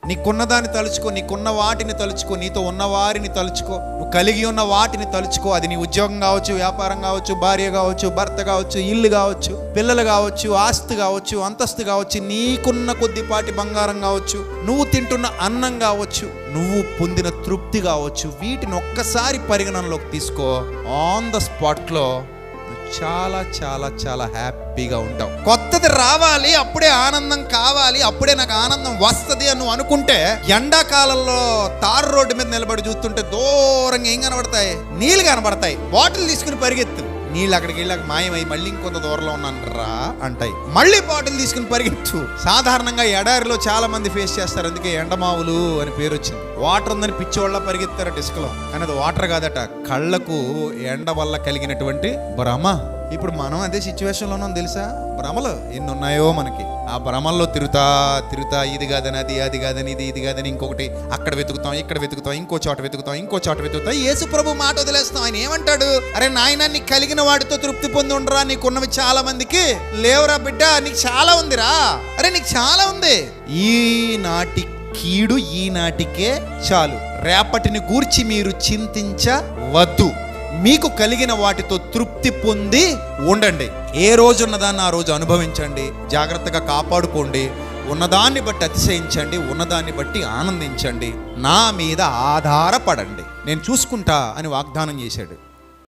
నీకున్నదాన్ని తలుచుకో, నీకున్న వాటిని తలుచుకో, నీతో ఉన్న వారిని తలుచుకో, నువ్వు కలిగి ఉన్న వాటిని తలుచుకో. అది నీ ఉద్యోగం కావచ్చు, వ్యాపారం కావచ్చు, భార్య కావచ్చు, భర్త కావచ్చు, ఇల్లు కావచ్చు, పిల్లలు కావచ్చు, ఆస్తి కావచ్చు, అంతస్తు కావచ్చు, నీకున్న కొద్దిపాటి బంగారం కావచ్చు, నువ్వు తింటున్న అన్నం కావచ్చు, నువ్వు పొందిన తృప్తి కావచ్చు. వీటిని ఒక్కసారి పరిగణనలోకి తీసుకో. ఆన్ ద స్పాట్లో చాలా చాలా చాలా హ్యాపీగా ఉంటావు. కొత్తది రావాలి, అప్పుడే ఆనందం కావాలి, అప్పుడే నాకు ఆనందం వస్తుంది అని నువ్వు అనుకుంటే, ఎండాకాలంలో తారు రోడ్డు మీద నిలబడి చూస్తుంటే దూరంగా ఏం కనబడతాయి? నీళ్ళు కనబడతాయి. బాటిల్ తీసుకుని పరిగెత్తు, నీళ్ళు అక్కడికి వెళ్ళాక మాయమై మళ్ళీ ఇంకొంత దూరంలో ఉన్నాను రా అంటాయి. మళ్ళీ బాటిల్ తీసుకుని పరిగెత్తు. సాధారణంగా ఎడారిలో చాలా మంది ఫేస్ చేస్తారు, అందుకే ఎండమావులు అని పేరు వచ్చింది. వాటర్ ఉందని పిచ్చివాళ్ళ పరిగెత్తారట ఇసుకలో, కానీ అది వాటర్ కాదట, కళ్ళకు ఎండ వల్ల కలిగినటువంటి భ్రమ. ఇప్పుడు మనం అదే సిచ్యువేషన్లో ఉన్నాం తెలుసా? భ్రమలు ఎన్ని ఉన్నాయో మనకి. ఆ భ్రమల్లో తిరుగుతా తిరుగుతా ఇది కాదని అది, అది కాదని ఇది, ఇది కాదని ఇంకొకటి, అక్కడ వెతుకుతాం, ఇక్కడ వెతుకుతాం, ఇంకో చోట వెతుకుతాం, ఇంకో చోట వెతుకుతాం. యేసు ప్రభు మాట వదిలేస్తాం. ఆయన ఏమంటాడు? అరే నాయన, నీకు కలిగిన వాటితో తృప్తి పొంది ఉండరా, నీకున్నవి చాలా మందికి లేవురా బిడ్డ, నీకు చాలా ఉందిరా. అరే నీకు చాలా ఉంది. ఈనాటి కీడు ఈనాటికే చాలు, రేపటిని గూర్చి మీరు చింతించవద్దు. మీకు కలిగిన వాటితో తృప్తి పొంది ఉండండి. ఏ రోజు ఉన్నదాన్ని ఆ రోజు అనుభవించండి, జాగ్రత్తగా కాపాడుకోండి. ఉన్నదాన్ని బట్టి అతిశయించండి, ఉన్నదాన్ని బట్టి ఆనందించండి. నా మీద ఆధారపడండి, నేను చూసుకుంటా అని వాగ్దానం చేశాడు.